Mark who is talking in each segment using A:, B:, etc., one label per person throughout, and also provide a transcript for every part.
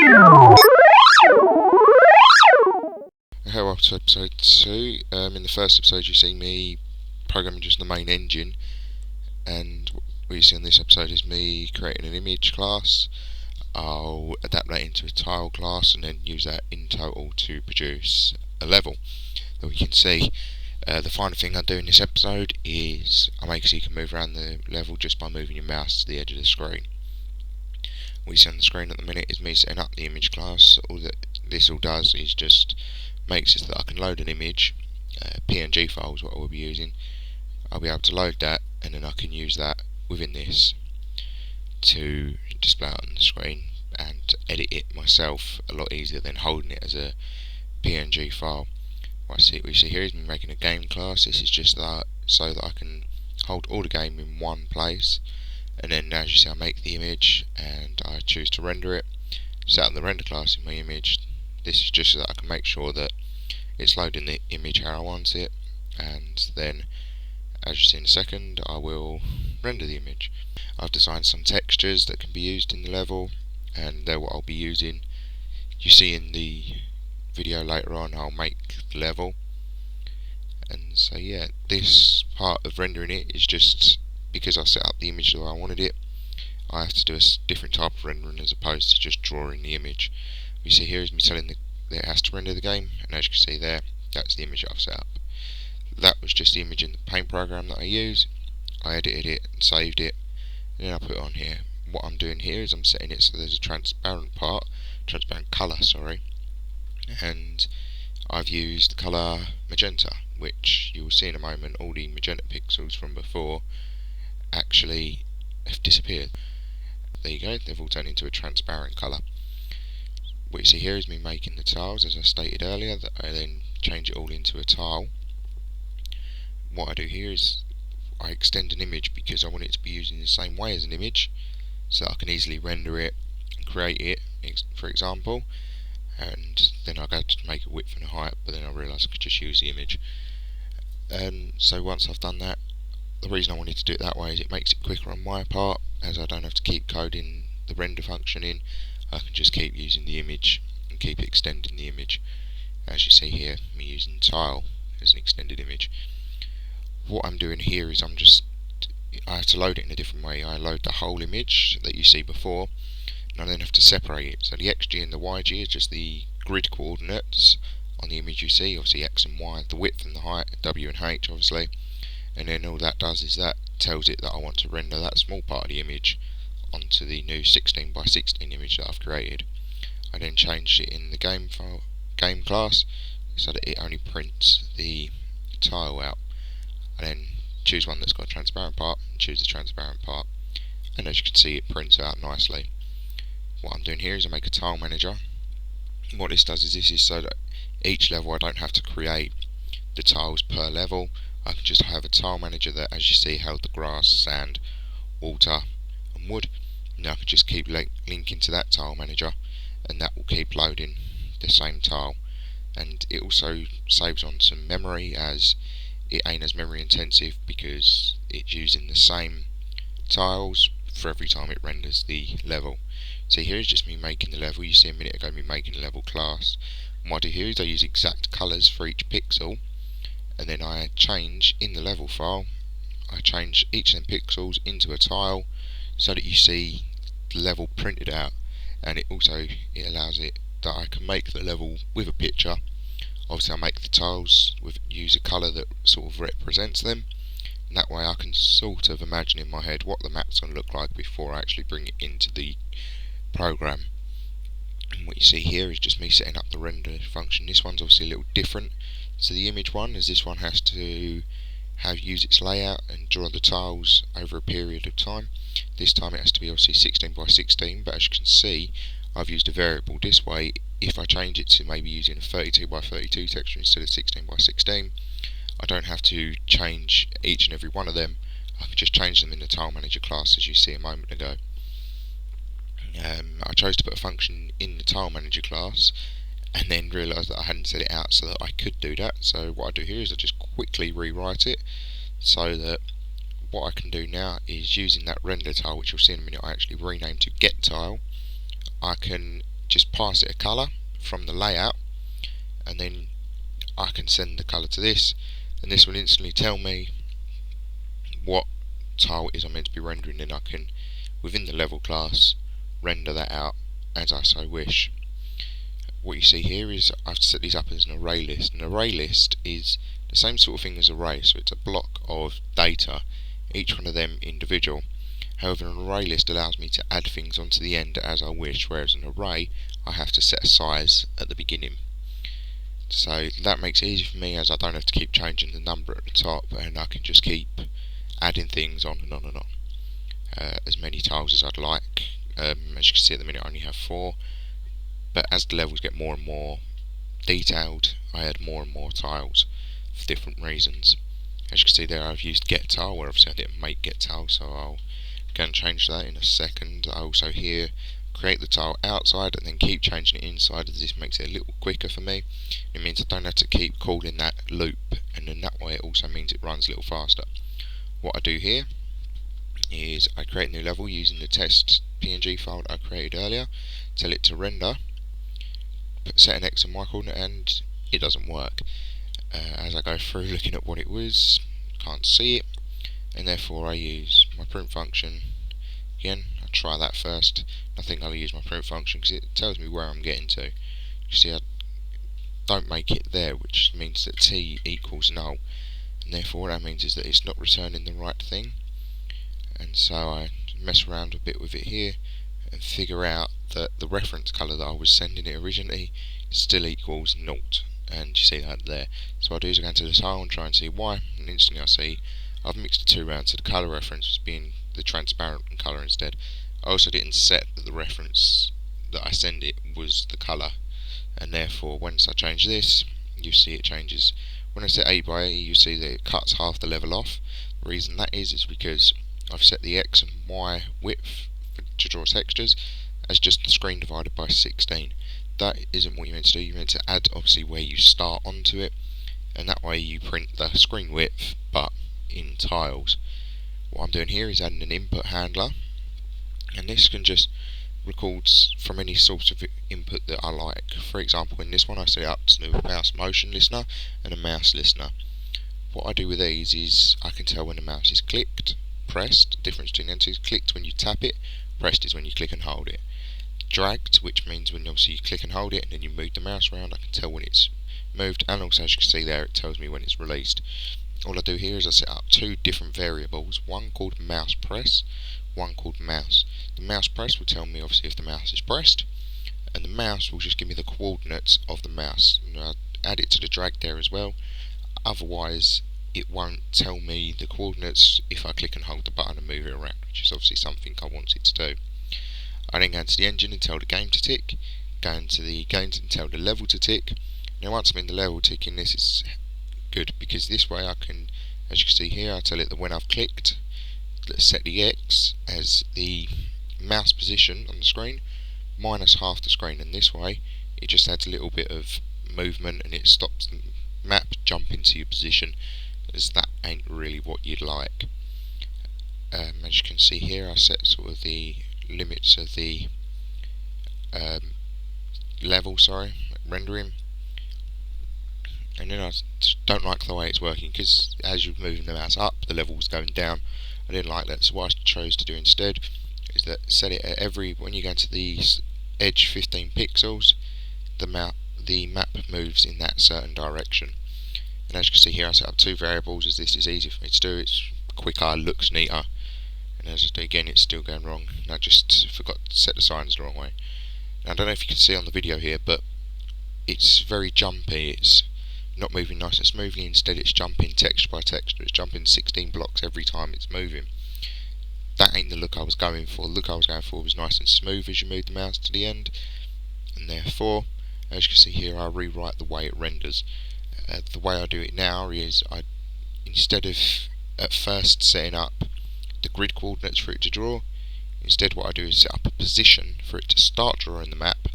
A: Hello to episode 2. In the first episode you see me programming just the main engine, and what you see in this episode is me creating an image class. I'll adapt that into a tile class and then use that in total to produce a level that we can see. The final thing I do in this episode is I make so you can move around the level just by moving your mouse to the edge of the screen. What you see on the screen at the minute is me setting up the image class. All that this all does is just makes it so that I can load an image, PNG file is what I will be using. I'll be able to load that and then I can use that within this to display it on the screen and edit it myself a lot easier than holding it as a PNG file. What we see here is me making a game class. This is just that so that I can hold all the game in one place, and then as you see I make the image and I choose to render it, set up the render class in my image. This is just so that I can make sure that it's loading the image how I want it, and then as you see in a second I will render the image. I've designed some textures that can be used in the level, and they're what I'll be using. You see in the video later on I'll make the level, and so yeah, this part of rendering it is just because I set up the image the way I wanted it. I have to do a different type of rendering as opposed to just drawing the image. What you see here is me telling that it has to render the game, and as you can see there, that's the image that I've set up. That was just the image in the paint program that I use. I edited it and saved it, and then I put it on here. What I'm doing here is I'm setting it so there's a transparent colour, and I've used the colour magenta, which you will see in a moment. All the magenta pixels from before actually have disappeared. There you go, they've all turned into a transparent colour. What you see here is me making the tiles, as I stated earlier, that I then change it all into a tile. What I do here is I extend an image because I want it to be used in the same way as an image, so that I can easily render it and create it, for example, and then I go to make a width and a height, but then I realise I could just use the image. So once I've done that, the reason I wanted to do it that way is it makes it quicker on my part, as I don't have to keep coding the render function in. I can just keep using the image and keep extending the image. As you see here, me using tile as an extended image. What I'm doing here is I have to load it in a different way. I load the whole image that you see before, and I then have to separate it. So the XG and the YG is just the grid coordinates on the image you see, obviously X and Y, the width and the height, W and H obviously, and then all that does is that tells it that I want to render that small part of the image onto the new 16 by 16 image that I've created. I then changed it in the game class so that it only prints the tile out. I then choose one that's got a transparent part and choose the transparent part, and as you can see it prints out nicely. What I'm doing here is I make a tile manager. What this does is this is so that each level I don't have to create the tiles per level. I can just have a tile manager that, as you see, held the grass, sand, water and wood. Now I can just keep linking to that tile manager, and that will keep loading the same tile. And it also saves on some memory, as it ain't as memory intensive because it's using the same tiles for every time it renders the level. So here is just me making the level. You see a minute ago me making the level class. And what I do here is I use exact colours for each pixel, and then I change in the level file, I change each of them pixels into a tile so that you see the level printed out, and it allows it that I can make the level with a picture. Obviously I make the tiles use a colour that sort of represents them, and that way I can sort of imagine in my head what the map's going to look like before I actually bring it into the program. And what you see here is just me setting up the render function. This one's obviously a little different to the image one, as this one has to use its layout and draw the tiles over a period of time. This time it has to be obviously 16 by 16, but as you can see I've used a variable this way. If I change it to maybe using a 32 by 32 texture instead of 16 by 16, I don't have to change each and every one of them. I can just change them in the tile manager class, as you see a moment ago. I chose to put a function in the tile manager class and then realised that I hadn't set it out so that I could do that. So what I do here is I just quickly rewrite it so that what I can do now is, using that render tile, which you'll see in a minute, I actually renamed to get tile. I can just pass it a colour from the layout, and then I can send the colour to this, and this will instantly tell me what tile it is I'm meant to be rendering, and I can, within the level class, render that out as I so wish. What you see here is I've set these up as an array list. An array list is the same sort of thing as array, so it's a block of data, each one of them individual. However, an array list allows me to add things onto the end as I wish, whereas an array I have to set a size at the beginning. So that makes it easy for me, as I don't have to keep changing the number at the top, and I can just keep adding things on and on and on. As many tiles as I'd like. As you can see at the minute I only have 4, but as the levels get more and more detailed, I add more and more tiles for different reasons. As you can see there, I've used get tile, where obviously I didn't make get tile, so I'll go and change that in a second. I also here create the tile outside and then keep changing it inside, as this makes it a little quicker for me. It means I don't have to keep calling that loop, and in that way it also means it runs a little faster. What I do here is I create a new level using the test PNG file that I created earlier, tell it to render, set an X and Y coordinate, and it doesn't work. As I go through looking at what it was, can't see it, and therefore I use my print function. Again, I try that first. I think I'll use my print function because it tells me where I'm getting to. You see, I don't make it there, which means that t equals null, and therefore what that means is that it's not returning the right thing. And so I mess around a bit with it here and figure out that the reference colour that I was sending it originally still equals 0, and you see that there. So what I do is I go into the tile and try and see why, and instantly I see I've mixed the two around, so the colour reference was being the transparent colour instead. I also didn't set that the reference that I send it was the colour, and therefore once I change this, you see it changes. When I set 8 by 8, you see that it cuts half the level off. The reason that is because I've set the X and Y width to draw textures as just the screen divided by 16. That isn't what you're meant to do. You're meant to add obviously where you start onto it, and that way you print the screen width but in tiles. What I'm doing here is adding an input handler, and this can just record from any source of input that I like. For example, in this one I set it up to a mouse motion listener and a mouse listener. What I do with these is I can tell when the mouse is clicked, pressed. The difference between them two is clicked when you tap it, pressed is when you click and hold it. Dragged, which means when obviously you click and hold it and then you move the mouse around, I can tell when it's moved, and also as you can see there it tells me when it's released. All I do here is I set up 2 different variables, one called mouse press, one called mouse. The mouse press will tell me obviously if the mouse is pressed, and the mouse will just give me the coordinates of the mouse. And I add it to the drag there as well, otherwise it won't tell me the coordinates if I click and hold the button and move it around, which is obviously something I want it to do. I then go into the engine and tell the game to tick, go into the games and tell the level to tick. Now once I'm in the level ticking, this is good because this way I can, as you can see here, I tell it that when I've clicked, set the X as the mouse position on the screen minus half the screen, and this way it just adds a little bit of movement and it stops the map jumping to your position, as that ain't really what you'd like. As you can see here, I set sort of the limits of the level, rendering, and then I don't like the way it's working because as you're moving the mouse up, the level's going down. I didn't like that, so what I chose to do instead is that set it at when you go into the edge 15 pixels, the map moves in that certain direction. And as you can see here, I set up 2 variables as this is easy for me to do. It's quicker, looks neater, and as I do again, it's still going wrong. And I just forgot to set the signs the wrong way. Now, I don't know if you can see on the video here, but it's very jumpy. It's not moving nice and smoothly. Instead, it's jumping texture by texture. It's jumping 16 blocks every time it's moving. That ain't the look I was going for. The look I was going for was nice and smooth as you move the mouse to the end, and therefore, as you can see here, I rewrite the way it renders. The way I do it now is instead of at first setting up the grid coordinates for it to draw, instead what I do is set up a position for it to start drawing the map,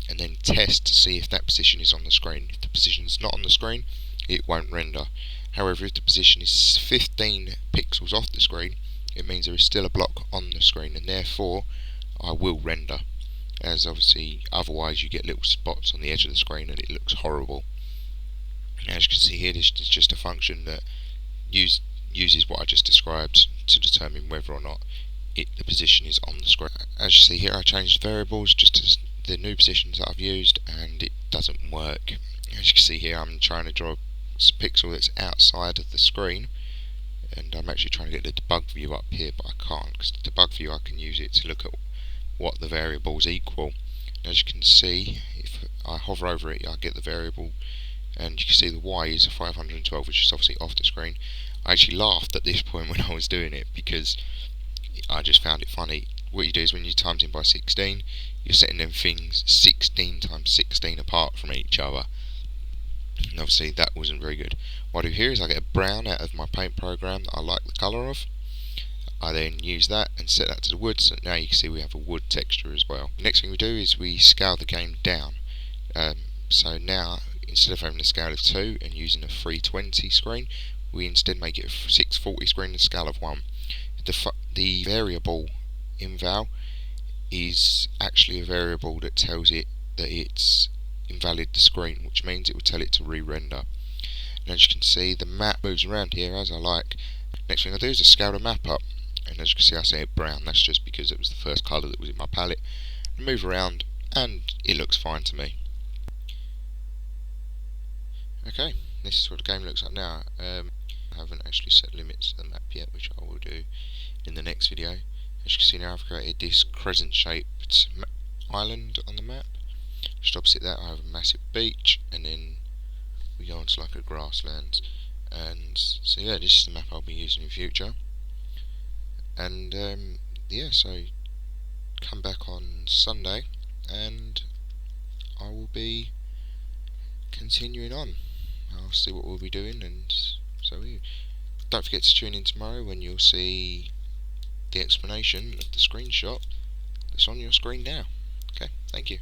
A: and then test to see if that position is on the screen. If the position is not on the screen, it won't render. However, if the position is 15 pixels off the screen, it means there is still a block on the screen, and therefore I will render. as obviously otherwise you get little spots on the edge of the screen and it looks horrible. And as you can see here, this is just a function that uses what I just described to determine whether or not the position is on the screen. As you see here, I changed variables just to the new positions that I've used, and it doesn't work. As you can see here, I'm trying to draw a pixel that's outside of the screen, and I'm actually trying to get the debug view up here, but I can't, because the debug view, I can use it to look at what the variables equal. And as you can see, if I hover over it, I get the variable, and you can see the Y is a 512, which is obviously off the screen. I actually laughed at this point when I was doing it, because I just found it funny. What you do is when you times in by 16, you're setting them things 16 times 16 apart from each other. And obviously that wasn't very good. What I do here is I get a brown out of my paint program that I like the colour of. I then use that and set that to the wood, so now you can see we have a wood texture as well. The next thing we do is we scale the game down. So now, instead of having a scale of 2 and using a 320 screen, we instead make it a 640 screen and a scale of 1. The variable inval is actually a variable that tells it that it's invalid the screen, which means it will tell it to re-render. And as you can see, the map moves around here as I like. Next thing I do is I scale the map up, and as you can see I say it brown. That's just because it was the first colour that was in my palette. I move around and it looks fine to me. Okay, this is what the game looks like now. I haven't actually set limits to the map yet, which I will do in the next video. As you can see now, I've created this crescent shaped island on the map. Just opposite that I have a massive beach, and then we go onto like a grasslands. And so yeah, this is the map I'll be using in future. And yeah, so come back on Sunday and I will be continuing on. I'll see what we'll be doing, and so don't forget to tune in tomorrow when you'll see the explanation of the screenshot that's on your screen now. Okay, thank you.